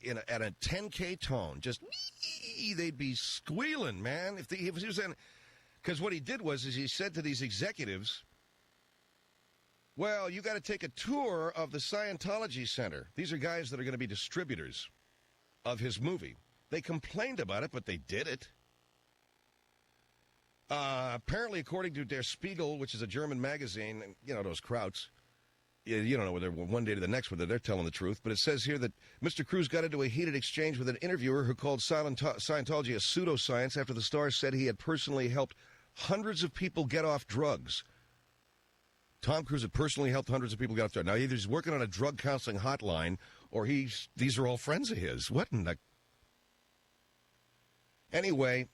at a 10K tone, just they'd be squealing, man. If he was in, because what he did was he said to these executives, well, you got to take a tour of the Scientology Center. These are guys that are going to be distributors of his movie. They complained about it, but they did it. Apparently, according to Der Spiegel, which is a German magazine, you know, those Krauts, you don't know whether one day to the next whether they're telling the truth, but it says here that Mr. Cruz got into a heated exchange with an interviewer who called Scientology a pseudoscience after the star said he had personally helped hundreds of people get off drugs. Tom Cruise had personally helped hundreds of people get off drugs. Now, either he's working on a drug counseling hotline or these are all friends of his. What in the... Anyway...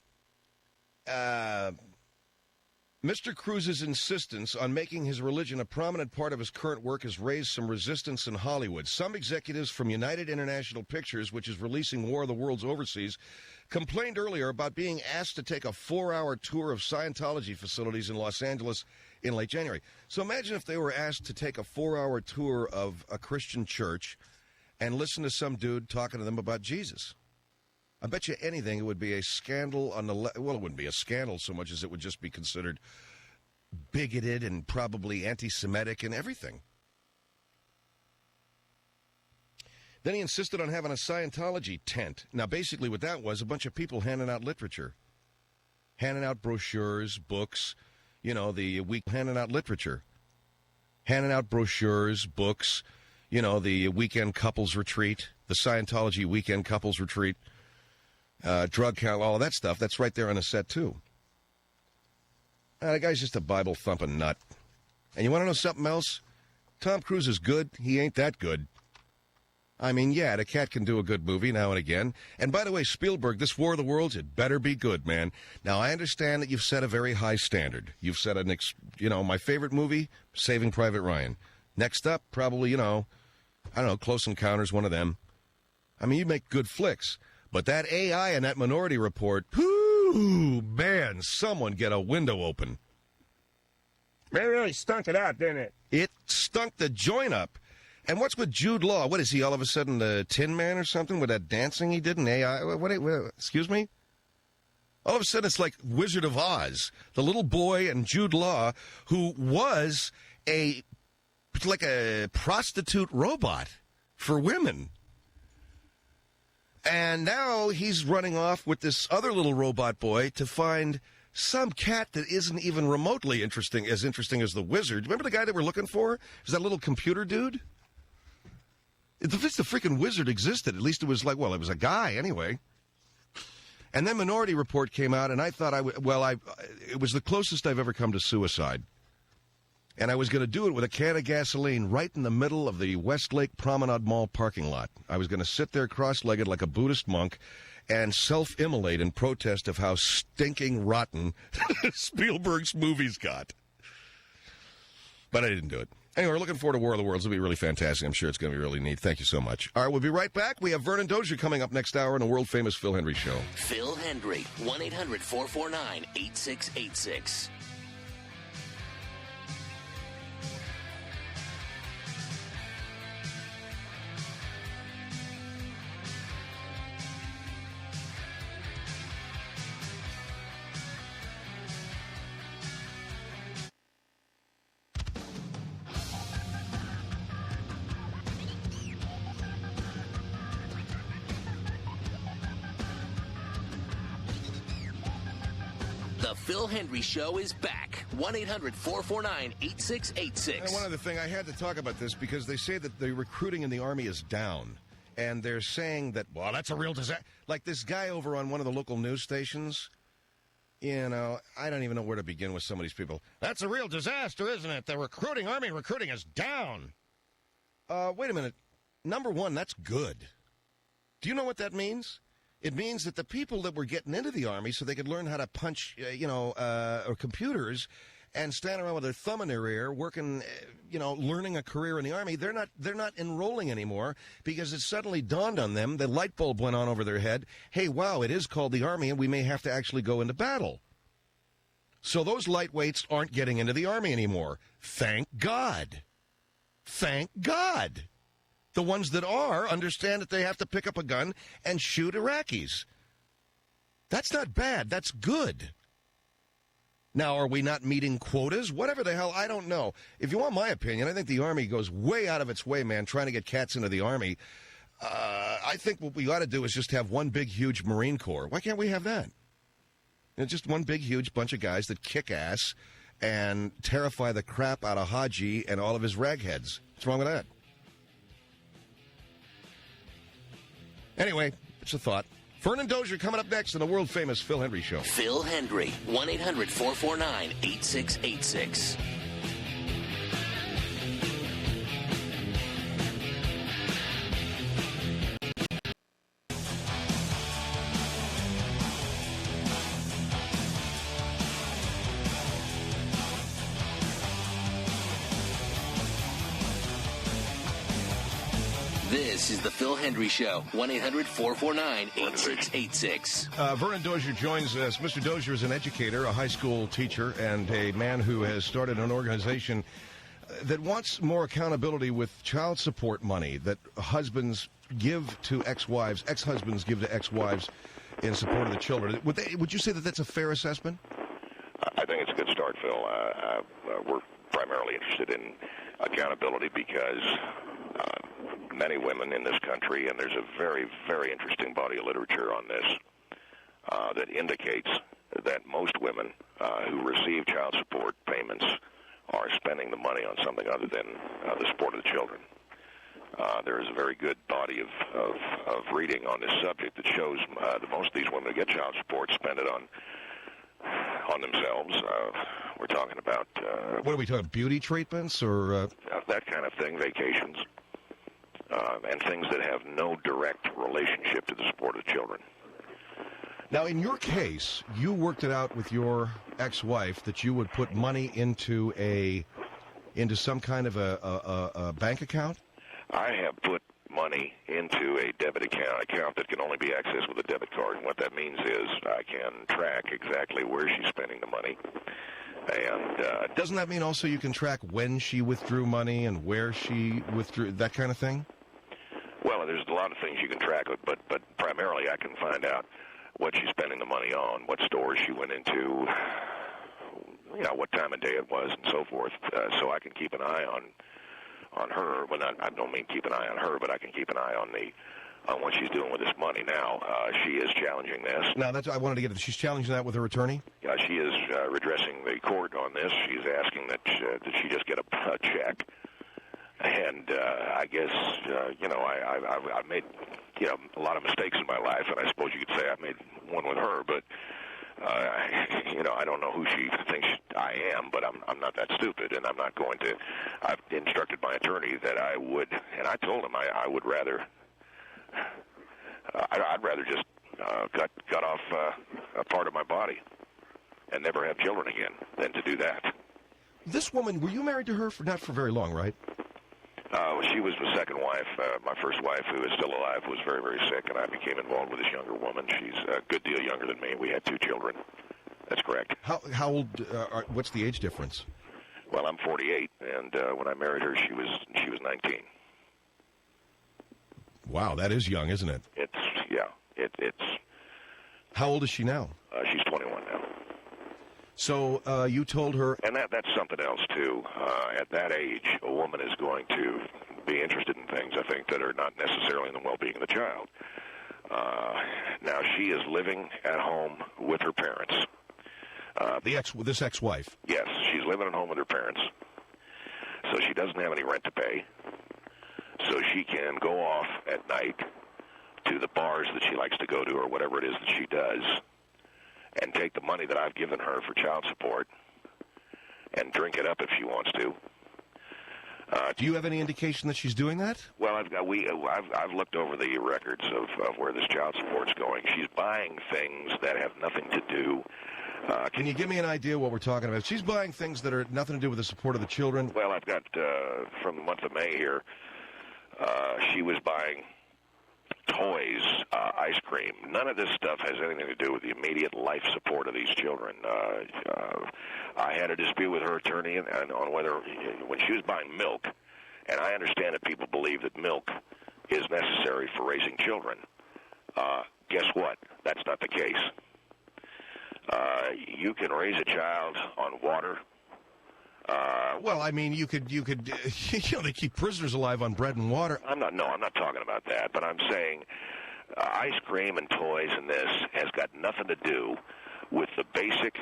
Mr. Cruz's insistence on making his religion a prominent part of his current work has raised some resistance in Hollywood. Some executives from United International Pictures, which is releasing War of the Worlds overseas, complained earlier about being asked to take a 4-hour tour of Scientology facilities in Los Angeles in late January. So imagine if they were asked to take a 4-hour tour of a Christian church and listen to some dude talking to them about Jesus. I bet you anything it would be a scandal on the well, it wouldn't be a scandal so much as it would just be considered bigoted and probably anti-Semitic and everything. Then he insisted on having a Scientology tent. Now, basically what that was, a bunch of people handing out literature, handing out brochures, books, you know, the week handing out literature, handing out brochures, books, you know, the weekend couples retreat, the Scientology weekend couples retreat. Drug count, all of that stuff, that's right there on the set, too. The guy's just a Bible-thumping nut. And you want to know something else? Tom Cruise is good. He ain't that good. I mean, yeah, the cat can do a good movie now and again. And by the way, Spielberg, this War of the Worlds, it better be good, man. Now, I understand that you've set a very high standard. You've set my favorite movie, Saving Private Ryan. Next up, probably, I don't know, Close Encounters, one of them. I mean, you make good flicks. But that AI and that Minority Report, whoo, man, someone get a window open. They really stunk it out, didn't it? It stunk the joint up. And what's with Jude Law? What is he, all of a sudden the Tin Man or something with that dancing he did in AI? What, excuse me? All of a sudden it's like Wizard of Oz. The little boy and Jude Law, who was like a prostitute robot for women. And now he's running off with this other little robot boy to find some cat that isn't even remotely interesting as the wizard. Remember the guy that we're looking for? Is that little computer dude? If the freaking wizard existed, at least it was like, well, it was a guy anyway. And then Minority Report came out, and I thought it was the closest I've ever come to suicide. And I was going to do it with a can of gasoline right in the middle of the Westlake Promenade Mall parking lot. I was going to sit there cross-legged like a Buddhist monk and self-immolate in protest of how stinking rotten Spielberg's movies got. But I didn't do it. Anyway, we're looking forward to War of the Worlds. It'll be really fantastic. I'm sure it's going to be really neat. Thank you so much. All right, we'll be right back. We have Vernon Dozier coming up next hour on the world-famous Phil Hendry Show. Phil Hendry, 1-800-449-8686. The Phil Hendry Show is back. 1-800-449-8686. And one other thing, I had to talk about this because they say that the recruiting in the Army is down. And they're saying that, well, that's a real disaster. Like this guy over on one of the local news stations, I don't even know where to begin with some of these people. That's a real disaster, isn't it? The Army recruiting is down. Wait a minute. Number one, that's good. Do you know what that means? It means that the people that were getting into the Army so they could learn how to punch, or computers and stand around with their thumb in their ear, working, learning a career in the Army, they're not enrolling anymore because it suddenly dawned on them, the light bulb went on over their head, hey, wow, it is called the Army and we may have to actually go into battle. So those lightweights aren't getting into the Army anymore. Thank God. Thank God. The ones that are understand that they have to pick up a gun and shoot Iraqis. That's not bad. That's good. Now, are we not meeting quotas? Whatever the hell, I don't know. If you want my opinion, I think the Army goes way out of its way, man, trying to get cats into the Army. I think what we ought to do is just have one big, huge Marine Corps. Why can't we have that? Just one big, huge bunch of guys that kick ass and terrify the crap out of Haji and all of his ragheads. What's wrong with that? Anyway, it's a thought. Vernon Dozier coming up next on the world-famous Phil Hendry Show. Phil Hendry, 1-800-449-8686. This is the Phil Hendry Show, 1-800-449-8686. Vernon Dozier joins us. Mr. Dozier is an educator, a high school teacher, and a man who has started an organization that wants more accountability with child support money that husbands give to ex-wives, ex-husbands give to ex-wives in support of the children. Would you say that that's a fair assessment? I think it's a good start, Phil. We're primarily interested in accountability because many women in this country, and there's a very, very interesting body of literature on this, that indicates that most women who receive child support payments are spending the money on something other than the support of the children. There is a very good body of reading on this subject that shows that most of these women who get child support spend it on themselves. We're talking about... what are we talking, beauty treatments or... that kind of thing, vacations, and things that have no direct relationship to the support of the children. Now, in your case, you worked it out with your ex-wife that you would put money into some kind of a bank account? I have put money into a debit account that can only be accessed with a debit card. And what that means is I can track exactly where she's spending the money. And doesn't that mean also you can track when she withdrew money and where she withdrew, that kind of thing? Well, there's a lot of things you can track, but primarily I can find out what she's spending the money on, what stores she went into, what time of day it was, and so forth. So I can keep an eye on her. Well, I don't mean keep an eye on her, but I can keep an eye on what she's doing with this money. Now, she is challenging this. Now, I wanted to get at. She's challenging that with her attorney? She is redressing the court on this. She's asking that she just get a check. And I guess, I've made, a lot of mistakes in my life, and I suppose you could say I've made one with her, but, I don't know who she thinks I am, but I'm not that stupid, and I'm not going to. I've instructed my attorney that I would, and I told him I would rather, I'd rather just cut off a part of my body and never have children again than to do that. This woman, were you married to her not for very long, right? She was the second wife. My first wife, who is still alive, was very, very sick, and I became involved with this younger woman. She's a good deal younger than me. We had 2 children. That's correct. How old? What's the age difference? Well, I'm 48, and when I married her, she was 19. Wow, that is young, isn't it? It's. How old is she now? She's 21 now. So you told her... And that's something else, too. At that age, a woman is going to be interested in things, I think, that are not necessarily in the well-being of the child. Now, she is living at home with her parents. This ex-wife? Yes, she's living at home with her parents. So she doesn't have any rent to pay. So she can go off at night to the bars that she likes to go to or whatever it is that she does, and take the money that I've given her for child support and drink it up if she wants to. Do you have any indication that she's doing that? Well, I've looked over the records of where this child support's going. She's buying things that have nothing to do. Can you give me an idea what we're talking about? She's buying things that are nothing to do with the support of the children. Well, I've got from the month of May here. She was buying toys, ice cream. None of this stuff has anything to do with the immediate life support of these children. I had a dispute with her attorney on whether, when she was buying milk And I understand that people believe that milk is necessary for raising children. Guess what? That's not the case. You can raise a child on water. Well, I mean, you could, they keep prisoners alive on bread and water. I'm not talking about that, but I'm saying ice cream and toys and this has got nothing to do with the basic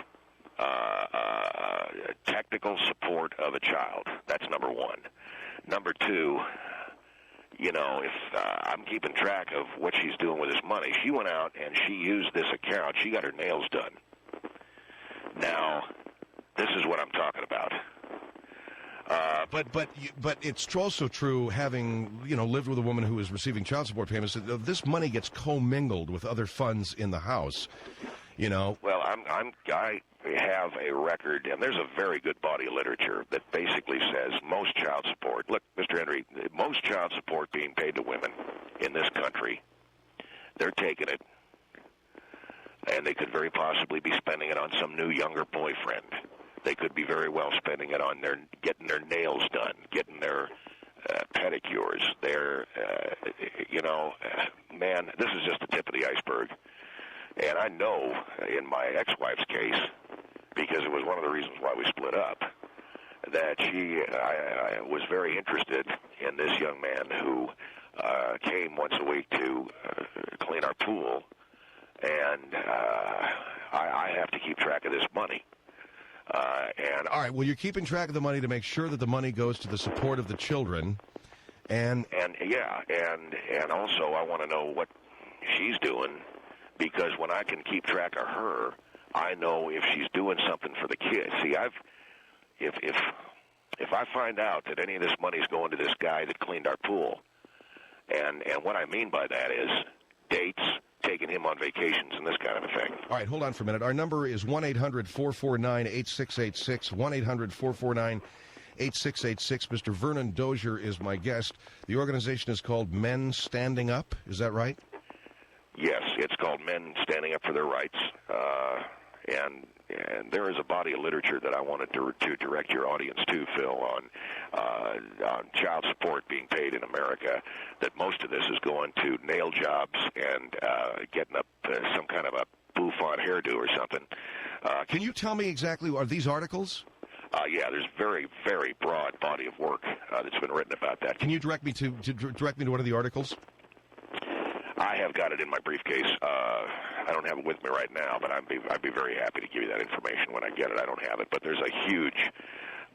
technical support of a child. That's number one. Number two, if I'm keeping track of what she's doing with this money, she went out and she used this account. She got her nails done. Now, this is what I'm talking about. But it's also true, having lived with a woman who is receiving child support payments, that this money gets commingled with other funds in the house. Well, I have a record, and there's a very good body of literature that basically says most child support. Look, Mr. Henry, most child support being paid to women in this country, they're taking it, and they could very possibly be spending it on some new younger boyfriend. They could be very well spending it on getting their nails done, getting their pedicures. Man, this is just the tip of the iceberg. And I know in my ex-wife's case, because it was one of the reasons why we split up, that I was very interested in this young man who came once a week to clean our pool, and I have to keep track of this money. All right, well, you're keeping track of the money to make sure that the money goes to the support of the children, and also I want to know what she's doing, because when I can keep track of her, I know if she's doing something for the kids. See, if I find out that any of this money's going to this guy that cleaned our pool, and what I mean by that is dates, taking him on vacations and this kind of a thing. All right, hold on for a minute. Our number is 1-800-449-8686, 1-800-449-8686. Mr. Vernon Dozier is my guest. The organization is called Men Standing Up. Is that right? Yes, it's called Men Standing Up for Their Rights. And there is a body of literature that I wanted to direct your audience to, Phil, on child support being paid in America, that most of this is going to nail jobs and getting up some kind of a bouffant hairdo or something. Can you tell me exactly, are these articles? Yeah, there's very, very broad body of work that's been written about that. Can you direct me to one of the articles? I have got it in my briefcase. I don't have it with me right now, but I'd be very happy to give you that information when I get it. I don't have it, but there's a huge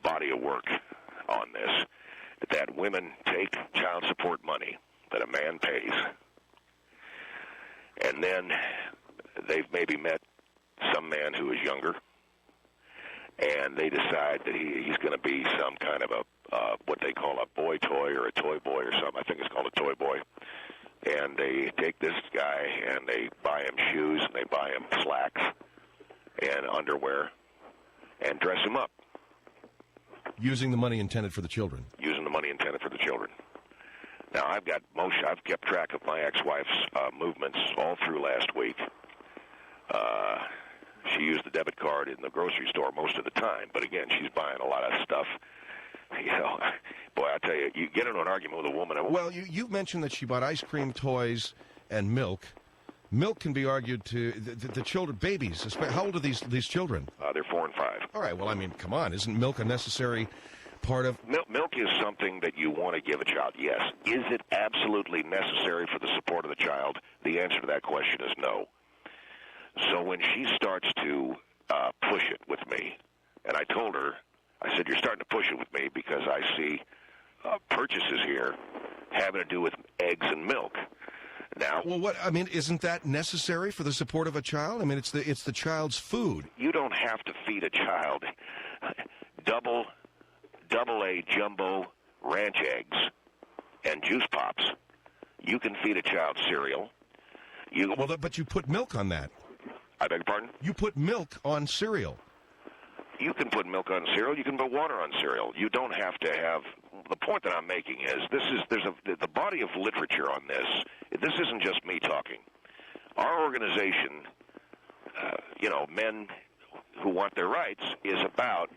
body of work on this, that women take child support money that a man pays, and then they've maybe met some man who is younger, and they decide that he's going to be some kind of a what they call a boy toy or a toy boy or something. I think it's called a toy boy. And they take this guy and they buy him shoes and they buy him slacks and underwear and dress him up. Using the money intended for the children. Using the money intended for the children. Now, I've kept track of my ex-wife's movements all through last week. She used the debit card in the grocery store most of the time, but again, she's buying a lot of stuff. Boy, I tell you, you get into an argument with a woman. Well, you mentioned that she bought ice cream, toys, and milk. Milk can be argued to the children, babies. How old are these children? They're 4 and 5. All right. Well, I mean, come on. Isn't milk a necessary part of? Milk is something that you want to give a child. Yes. Is it absolutely necessary for the support of the child? The answer to that question is no. So when she starts to push it with me, and I told her, I said, you're starting to push it with me because I see purchases here having to do with eggs and milk. Now, well, isn't that necessary for the support of a child? I mean, it's the child's food. You don't have to feed a child double A jumbo ranch eggs and juice pops. You can feed a child cereal. But you put milk on that. I beg your pardon? You put milk on cereal. You can put milk on cereal. You can put water on cereal. You don't have to have. The point that I'm making is the body of literature on this. This isn't just me talking. Our organization, Men Who Want Their Rights, is about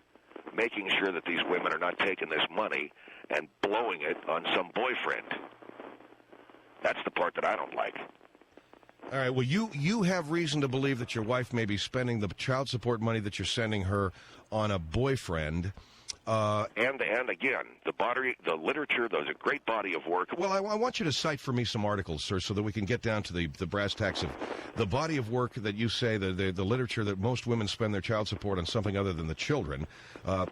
making sure that these women are not taking this money and blowing it on some boyfriend. That's the part that I don't like. All right, well, you have reason to believe that your wife may be spending the child support money that you're sending her on a boyfriend. And again, the literature, there's a great body of work. Well, I want you to cite for me some articles, sir, so that we can get down to the brass tacks of the body of work that you say, the literature that most women spend their child support on something other than the children.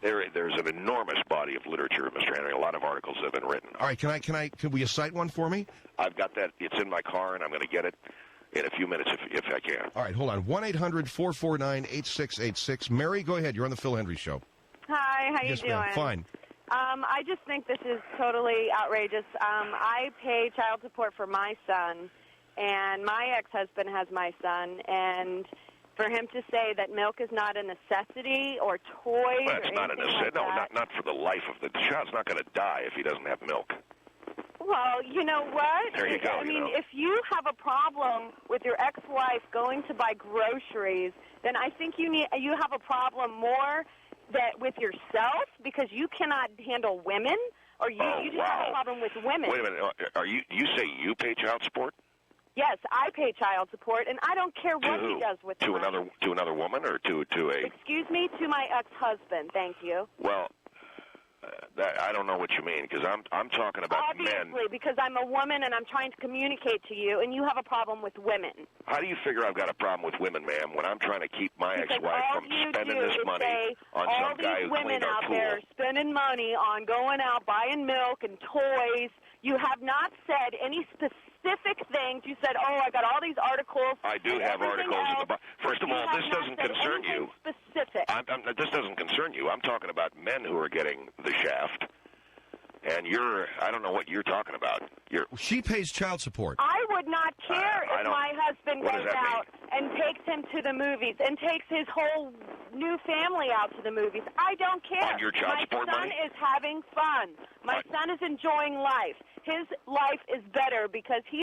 There's an enormous body of literature, Mr. Henry. A lot of articles have been written. All right, can we cite one for me? I've got that. It's in my car, and I'm going to get it in a few minutes if I can. All right, hold on. 1-800-449-8686. Mary, go ahead. You're on the Phil Hendry Show. Hi, how you Yes, doing? ma'am. Fine. I just think this is totally outrageous. I pay child support for my son, and my ex-husband has my son, and for him to say that milk is not a necessity or toys Well, it's or not a anything necessity. like that. Not for the life of the child's not going to die if he doesn't have milk. Well, you know what? There you go, I mean, you know. if you have a problem with your ex-wife going to buy groceries, then I think you have a problem more with yourself because you cannot handle women, or you just have a problem with women. Wait a minute. You say you pay child support? Yes, I pay child support, and I don't care what he does with the money. To another woman or to a? Excuse me, to my ex-husband. Thank you. Well, I don't know what you mean because I'm talking about Obviously, men. because I'm a woman and I'm trying to communicate to you, and you have a problem with women. How do you figure I've got a problem with women, ma'am, when I'm trying to keep my ex-wife from spending this money on some guy who cleaned our pool? All these women out there spending money on going out, buying milk and toys. You have not said any specific things. You said, oh, I got all these articles. I do have articles in the First of all, this doesn't concern you. Specific. This doesn't concern you. I'm talking about men who are getting the shaft. And I don't know what you're talking about. She pays child support. I would not care if my husband what goes does that out and takes him to the movies and takes his whole new family out to the movies. I don't care. On your child support money? My son is having fun. My son is enjoying life. His life is better because he...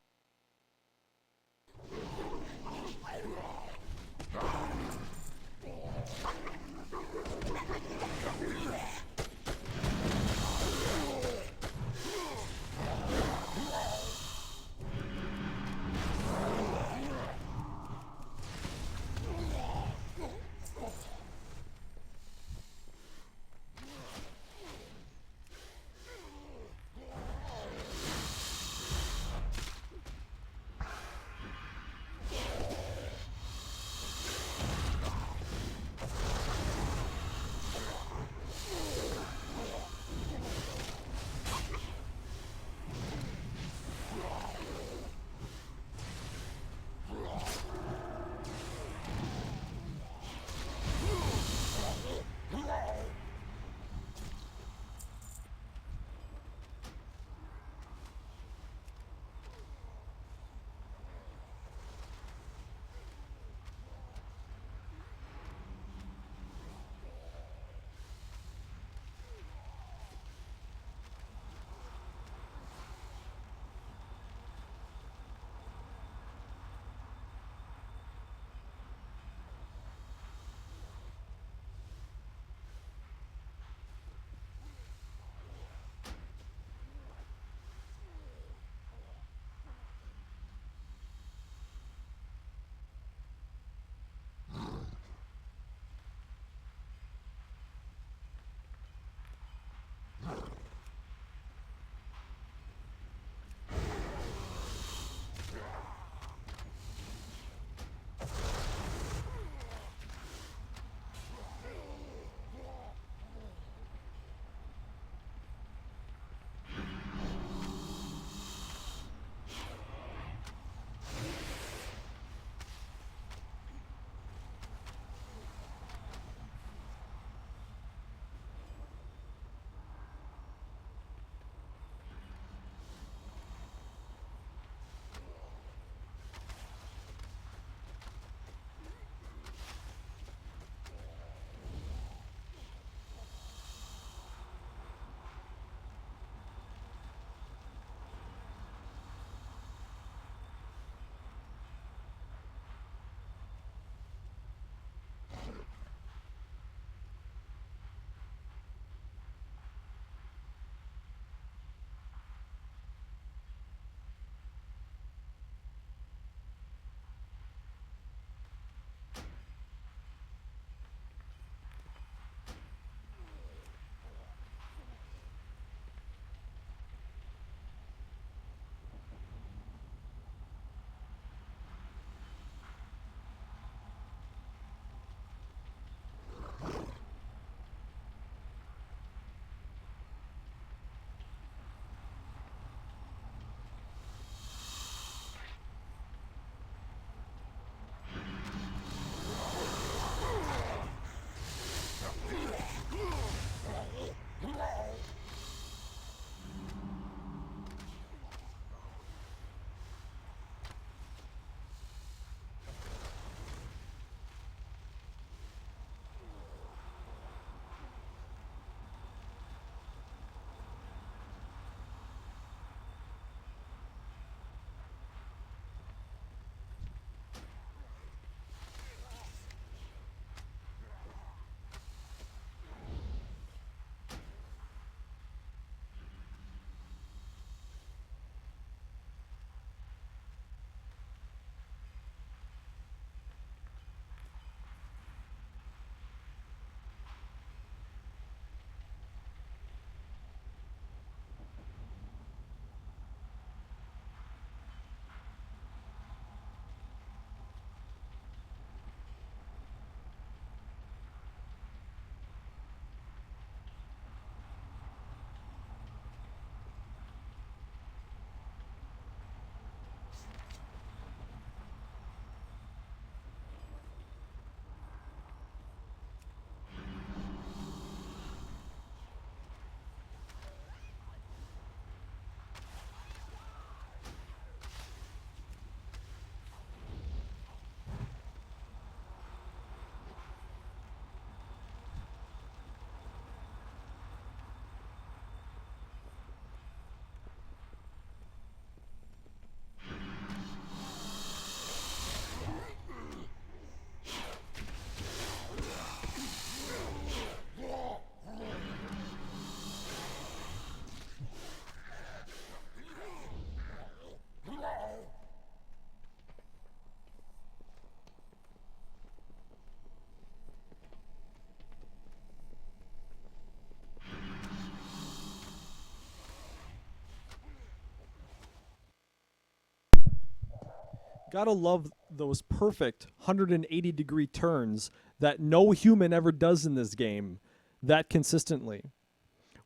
Gotta love those perfect 180-degree turns that no human ever does in this game that consistently.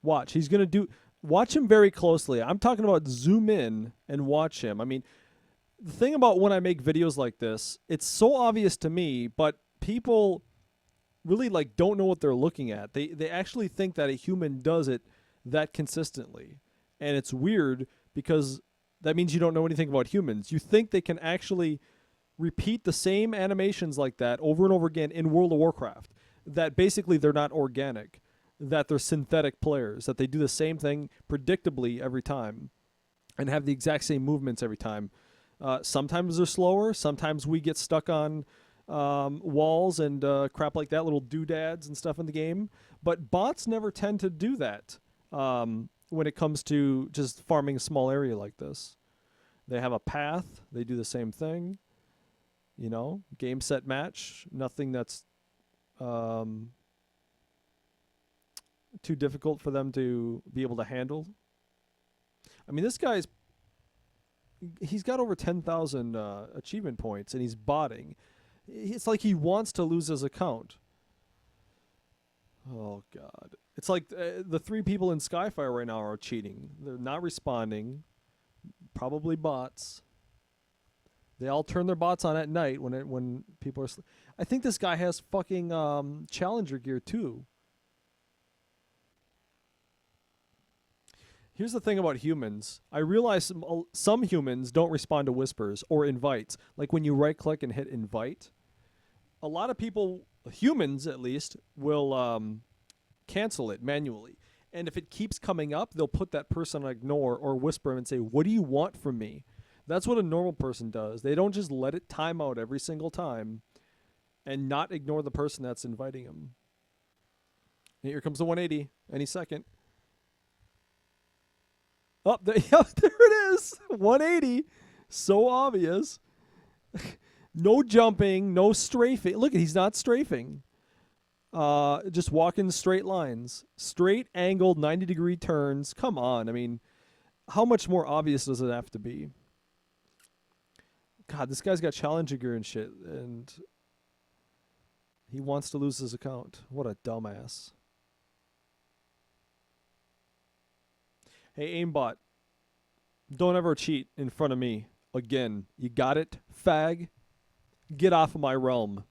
Watch. He's going to do... Watch him very closely. I'm talking about zoom in and watch him. I mean, the thing about when I make videos like this, it's so obvious to me, but people really like don't know what they're looking at. They actually think that a human does it that consistently. And it's weird because that means you don't know anything about humans. You think they can actually repeat the same animations like that over and over again in World of Warcraft, that basically they're not organic, that they're synthetic players, that they do the same thing predictably every time and have the exact same movements every time. Sometimes they're slower. Sometimes we get stuck on walls and crap like that, little doodads and stuff in the game. But bots never tend to do that when it comes to just farming a small area like this. They have a path. They do the same thing. You know, game, set, match. Nothing that's too difficult for them to be able to handle. I mean, this guy's... He's got over 10,000 achievement points, and he's botting. It's like he wants to lose his account. Oh, God. It's like the 3 people in Skyfire right now are cheating. They're not responding. Probably bots. They all turn their bots on at night when people are... I think this guy has fucking Challenger gear, too. Here's the thing about humans. I realize some humans don't respond to whispers or invites. Like when you right-click and hit invite. A lot of people, humans at least, will cancel it manually. And if it keeps coming up, they'll put that person on ignore or whisper and say, "What do you want from me?" That's what a normal person does. They don't just let it time out every single time and not ignore the person that's inviting them. Here comes the 180 any second. Oh, there it is. 180. So obvious. No jumping, no strafing. Look, he's not strafing. Just walking straight lines. Straight angled 90-degree turns. Come on. I mean, how much more obvious does it have to be? God, this guy's got Challenger gear and shit, and he wants to lose his account. What a dumbass. Hey, Aimbot, don't ever cheat in front of me again. You got it, fag? Get off of my realm.